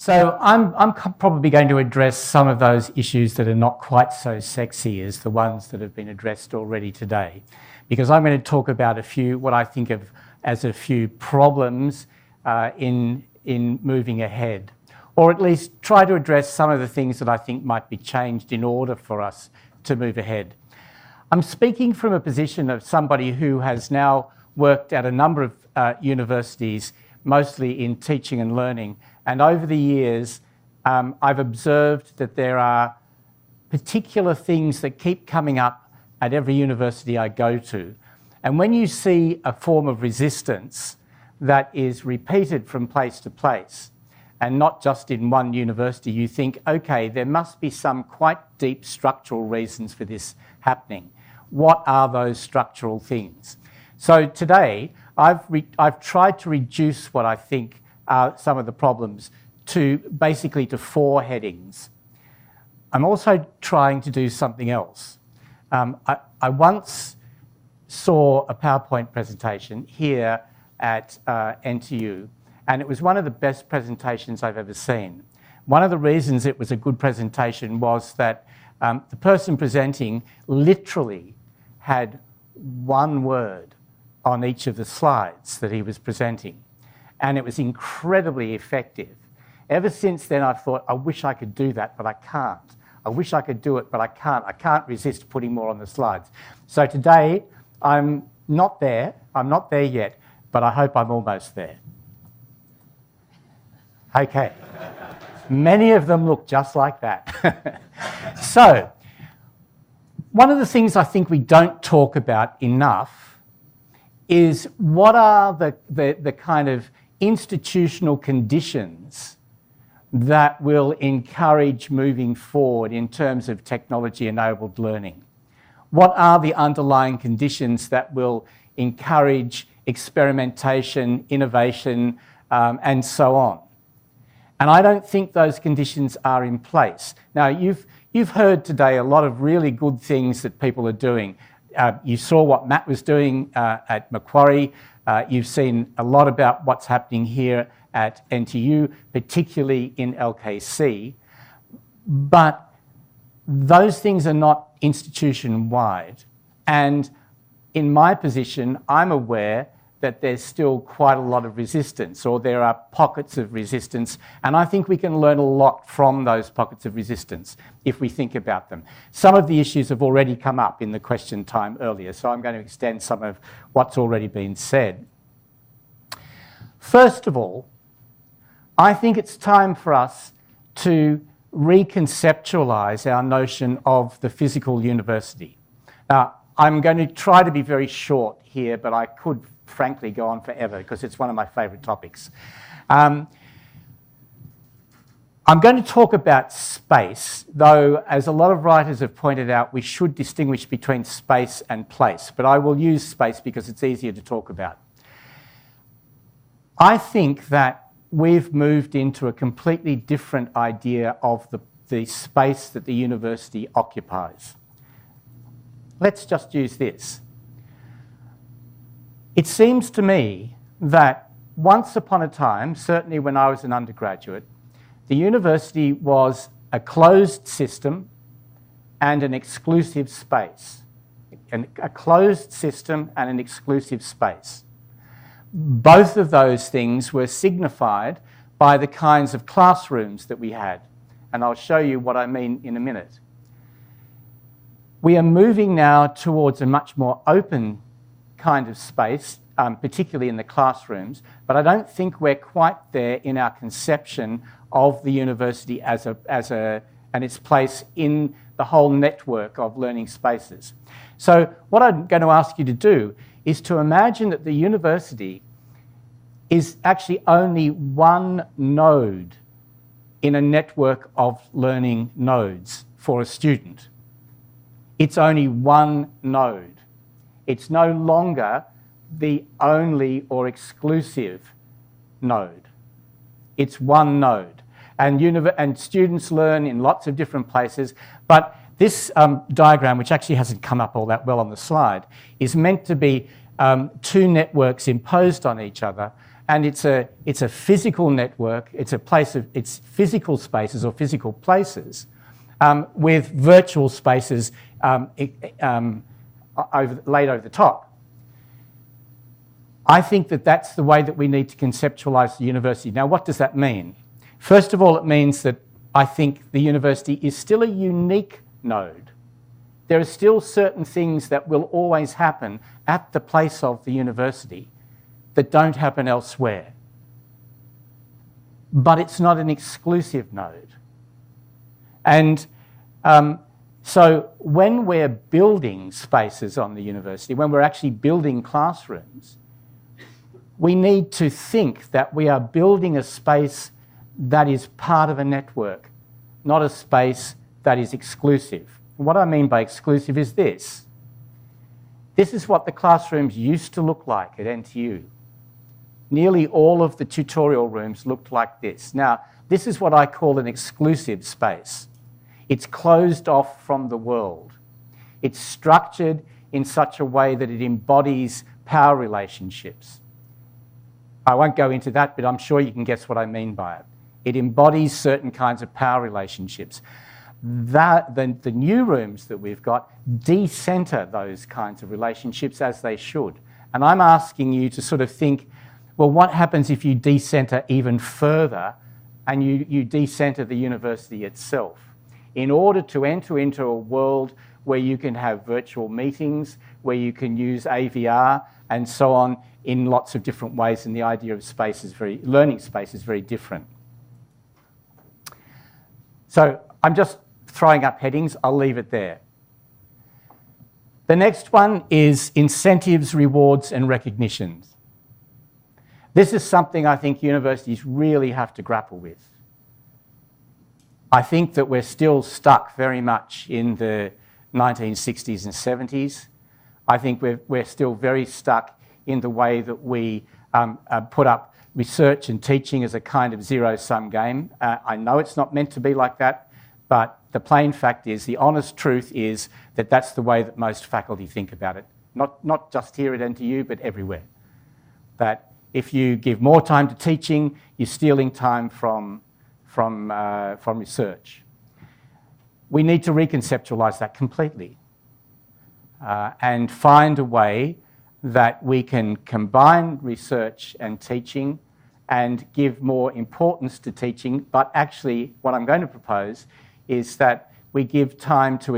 So I'm probably going to address some of those issues that are not quite so sexy as the ones that have been addressed already today, because I'm going to talk about a few, what I think of as a few problems in moving ahead, or at least try to address some of the things that I think might be changed in order for us to move ahead. I'm speaking from a position of somebody who has now worked at a number of universities, mostly in teaching and learning. And over the years, I've observed that there are particular things that keep coming up at every university I go to. And when you see a form of resistance that is repeated from place to place, and not just in one university, you think, okay, there must be some quite deep structural reasons for this happening. What are those structural things? So today, I've tried to reduce what I think are some of the problems to basically to 4 headings. I'm also trying to do something else. I once saw a PowerPoint presentation here at NTU, and it was one of the best presentations I've ever seen. One of the reasons it was a good presentation was that the person presenting literally had one word on each of the slides that he was presenting, and it was incredibly effective. Ever since then, I've thought, I wish I could do that, but I can't. I wish I could do it, but I can't. I can't resist putting more on the slides. So today, I'm not there. I'm not there yet, but I hope I'm almost there. Okay. Many of them look just like that. So, one of the things I think we don't talk about enough is what are the kind of institutional conditions that will encourage moving forward in terms of technology-enabled learning? What are the underlying conditions that will encourage experimentation, innovation, and so on? And I don't think those conditions are in place. Now, you've heard today a lot of really good things that people are doing. You saw what Matt was doing at Macquarie. You've seen a lot about what's happening here at NTU, particularly in LKC. But those things are not institution-wide. And in my position, I'm aware that there's still quite a lot of resistance, or there are pockets of resistance, and I think we can learn a lot from those pockets of resistance if we think about them. Some of the issues have already come up in the question time earlier, so I'm going to extend some of what's already been said. First of all, I think it's time for us to reconceptualise our notion of the physical university. Now, I'm going to try to be very short here, but I could frankly go on forever because it's one of my favourite topics. I'm going to talk about space, though, as a lot of writers have pointed out, we should distinguish between space and place, but I will use space because it's easier to talk about. I think that we've moved into a completely different idea of the space that the university occupies. Let's just use this. It seems to me that once upon a time, certainly when I was an undergraduate, the university was a closed system and an exclusive space. A closed system and an exclusive space. Both of those things were signified by the kinds of classrooms that we had, and I'll show you what I mean in a minute. We are moving now towards a much more open kind of space, particularly in the classrooms, but I don't think we're quite there in our conception of the university and its place in the whole network of learning spaces. So what I'm going to ask you to do is to imagine that the university is actually only one node in a network of learning nodes for a student. It's only one node. It's no longer the only or exclusive node. It's one node. And students learn in lots of different places, but this diagram, which actually hasn't come up all that well on the slide, is meant to be 2 networks imposed on each other, and it's a physical network. It's it's physical spaces or physical places with virtual spaces laid over the top. I think that that's the way that we need to conceptualise the university. Now, what does that mean? First of all, it means that I think the university is still a unique node. There are still certain things that will always happen at the place of the university that don't happen elsewhere. But it's not an exclusive node. And so when we're building spaces on the university, when we're actually building classrooms, we need to think that we are building a space that is part of a network, not a space that is exclusive. What I mean by exclusive is this. This is what the classrooms used to look like at NTU. Nearly all of the tutorial rooms looked like this. Now, this is what I call an exclusive space. It's closed off from the world. It's structured in such a way that it embodies power relationships. I won't go into that, but I'm sure you can guess what I mean by it. It embodies certain kinds of power relationships. The new rooms that we've got de-centre those kinds of relationships as they should. And I'm asking you to sort of think, well, what happens if you de-centre even further and you de-centre the university itself in order to enter into a world where you can have virtual meetings, where you can use AVR and so on in lots of different ways, and the idea of space is learning space is very different. So I'm just throwing up headings, I'll leave it there. The next one is incentives, rewards and recognitions. This is something I think universities really have to grapple with. I think that we're still stuck very much in the 1960s and 70s. I think we're still very stuck in the way that we put up research and teaching as a kind of zero-sum game. I know it's not meant to be like that, but the plain fact is, the honest truth is that that's the way that most faculty think about it. Not just here at NTU, but everywhere. That if you give more time to teaching, you're stealing time from research. We need to reconceptualise that completely and find a way that we can combine research and teaching and give more importance to teaching, but actually what I'm going to propose is that we give time to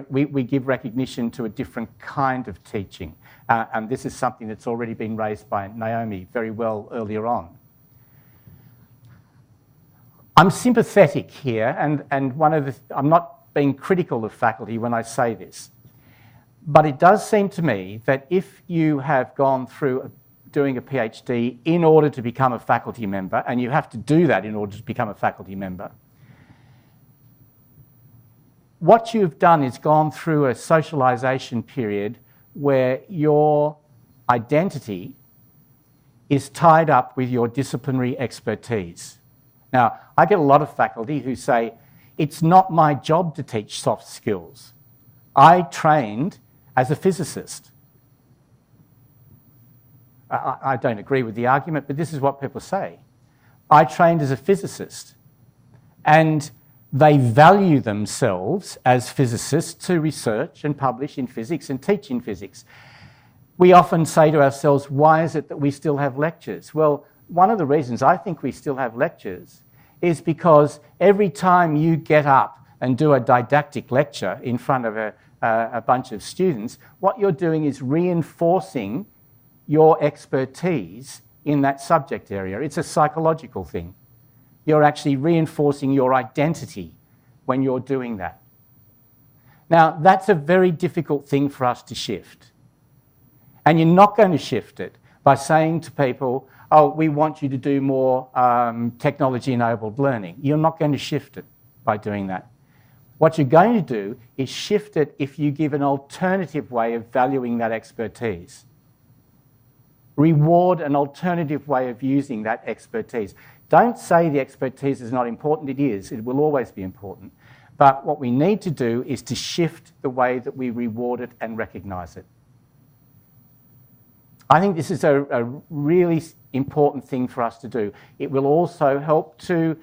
we give recognition to a different kind of teaching. And this is something that's already been raised by Naomi very well earlier on. I'm sympathetic here, and I'm not being critical of faculty when I say this, but it does seem to me that if you have gone through doing a PhD in order to become a faculty member, and you have to do that in order to become a faculty member, what you've done is gone through a socialisation period where your identity is tied up with your disciplinary expertise. Now, I get a lot of faculty who say, it's not my job to teach soft skills. I trained as a physicist. I don't agree with the argument, but this is what people say. I trained as a physicist, and they value themselves as physicists to research and publish in physics and teach in physics. We often say to ourselves, why is it that we still have lectures? Well, one of the reasons I think we still have lectures is because every time you get up and do a didactic lecture in front of a bunch of students, what you're doing is reinforcing your expertise in that subject area. It's a psychological thing. You're actually reinforcing your identity when you're doing that. Now, that's a very difficult thing for us to shift. And you're not going to shift it by saying to people, oh, we want you to do more technology-enabled learning. You're not going to shift it by doing that. What you're going to do is shift it if you give an alternative way of valuing that expertise. Reward an alternative way of using that expertise. Don't say the expertise is not important. It is. It will always be important. But what we need to do is to shift the way that we reward it and recognise it. I think this is a really important thing for us to do. It will also help to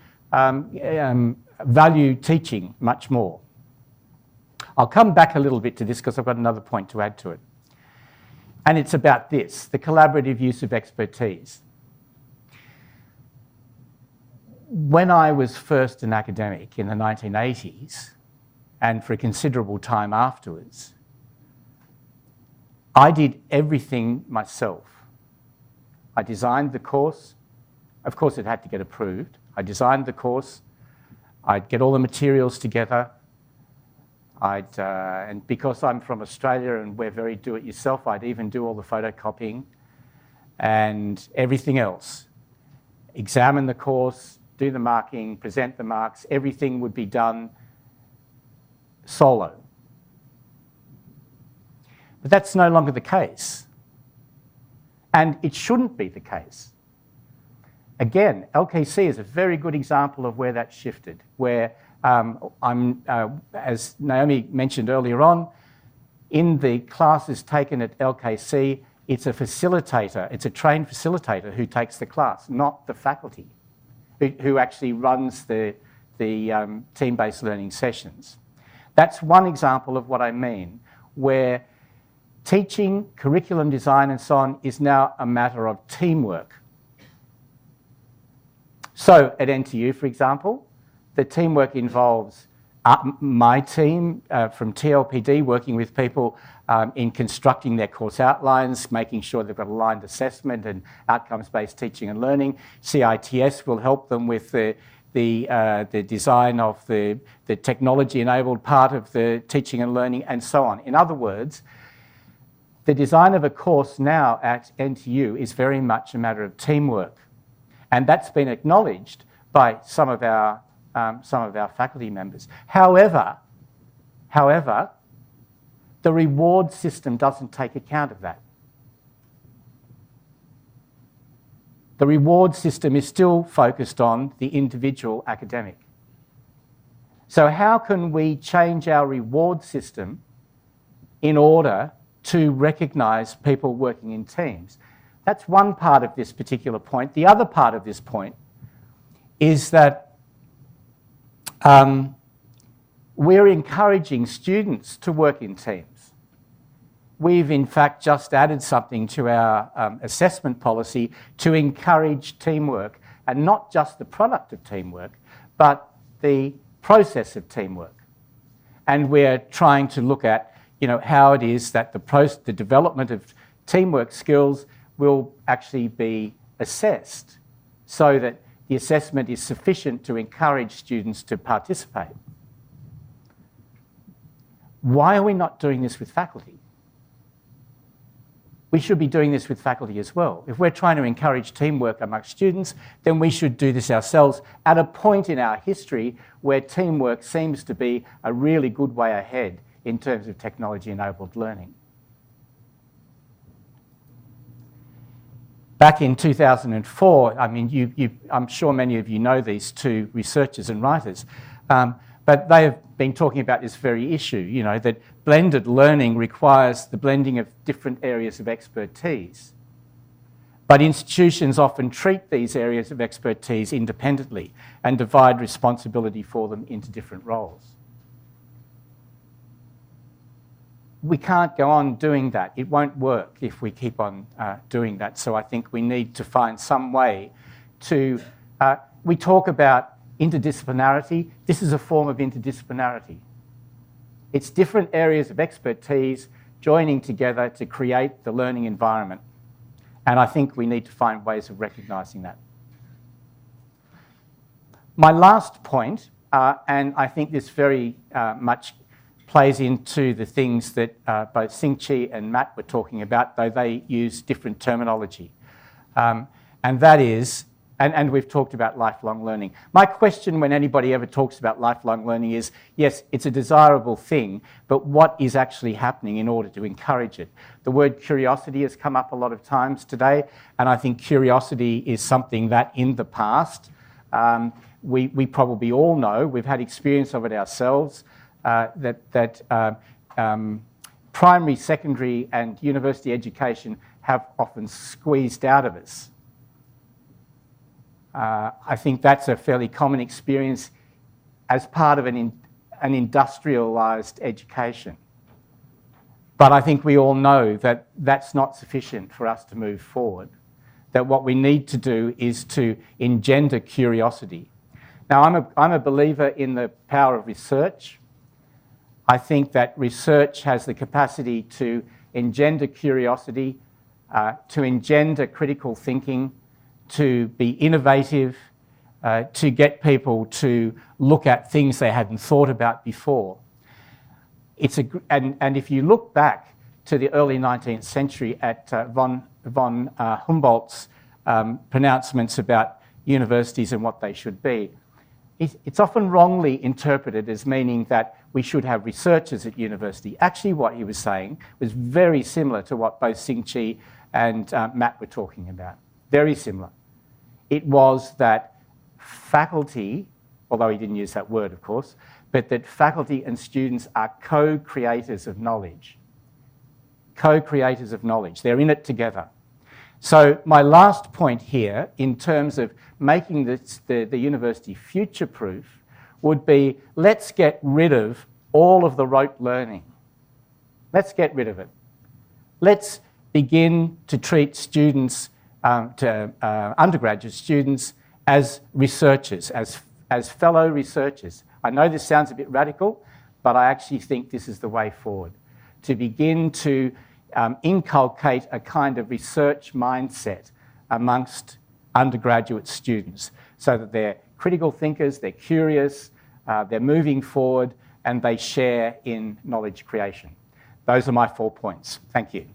value teaching much more. I'll come back a little bit to this because I've got another point to add to it. And it's about this, the collaborative use of expertise. When I was first an academic in the 1980s, and for a considerable time afterwards, I did everything myself. I designed the course. Of course, it had to get approved. I designed the course. I'd get all the materials together. And because I'm from Australia and we're very do-it-yourself, I'd even do all the photocopying and everything else. Examine the course, do the marking, present the marks. Everything would be done solo. But that's no longer the case. And it shouldn't be the case. Again, LKC is a very good example of where that shifted, where as Naomi mentioned earlier on, in the classes taken at LKC, it's a facilitator, it's a trained facilitator who takes the class, not the faculty, who actually runs the team-based learning sessions. That's one example of what I mean, where teaching, curriculum design and so on is now a matter of teamwork. So at NTU, for example, the teamwork involves my team from TLPD working with people in constructing their course outlines, making sure they've got aligned assessment and outcomes-based teaching and learning. CITS will help them with the design of the technology-enabled part of the teaching and learning, and so on. In other words, the design of a course now at NTU is very much a matter of teamwork. And that's been acknowledged by some of our faculty members. However, the reward system doesn't take account of that. The reward system is still focused on the individual academic. So how can we change our reward system in order to recognise people working in teams? That's one part of this particular point. The other part of this point is that we're encouraging students to work in teams. We've in fact just added something to our assessment policy to encourage teamwork, and not just the product of teamwork, but the process of teamwork. And we're trying to look at, how it is that the development of teamwork skills will actually be assessed so that the assessment is sufficient to encourage students to participate. Why are we not doing this with faculty? We should be doing this with faculty as well. If we're trying to encourage teamwork amongst students, then we should do this ourselves at a point in our history where teamwork seems to be a really good way ahead in terms of technology-enabled learning. Back in 2004, I'm sure many of you know these two researchers and writers, but they have been talking about this very issue, that blended learning requires the blending of different areas of expertise. But institutions often treat these areas of expertise independently and divide responsibility for them into different roles. We can't go on doing that. It won't work if we keep on doing that. So I think we need to find some way to... we talk about interdisciplinarity. This is a form of interdisciplinarity. It's different areas of expertise joining together to create the learning environment. And I think we need to find ways of recognising that. My last point, and I think this very much plays into the things that both Sing-Chi and Matt were talking about, though they use different terminology. And that is, and we've talked about lifelong learning. My question when anybody ever talks about lifelong learning is, yes, it's a desirable thing, but what is actually happening in order to encourage it? The word curiosity has come up a lot of times today, and I think curiosity is something that in the past, we probably all know, we've had experience of it ourselves, that primary, secondary and university education have often squeezed out of us. I think that's a fairly common experience as part of an industrialised education. But I think we all know that that's not sufficient for us to move forward, that what we need to do is to engender curiosity. Now, I'm a believer in the power of research. I think that research has the capacity to engender curiosity, to engender critical thinking, to be innovative, to get people to look at things they hadn't thought about before. And if you look back to the early 19th century at von Humboldt's pronouncements about universities and what they should be, it's often wrongly interpreted as meaning that we should have researchers at university. Actually, what he was saying was very similar to what both Xing Qi and Matt were talking about. Very similar. It was that faculty, although he didn't use that word, of course, but that faculty and students are co-creators of knowledge. Co-creators of knowledge. They're in it together. So my last point here, in terms of making the university future-proof, would be let's get rid of all of the rote learning. Let's get rid of it. Let's begin to treat students, undergraduate students, as researchers, as fellow researchers. I know this sounds a bit radical, but I actually think this is the way forward. To begin to inculcate a kind of research mindset amongst undergraduate students so that they're critical thinkers, they're curious, they're moving forward, and they share in knowledge creation. Those are my 4 points. Thank you.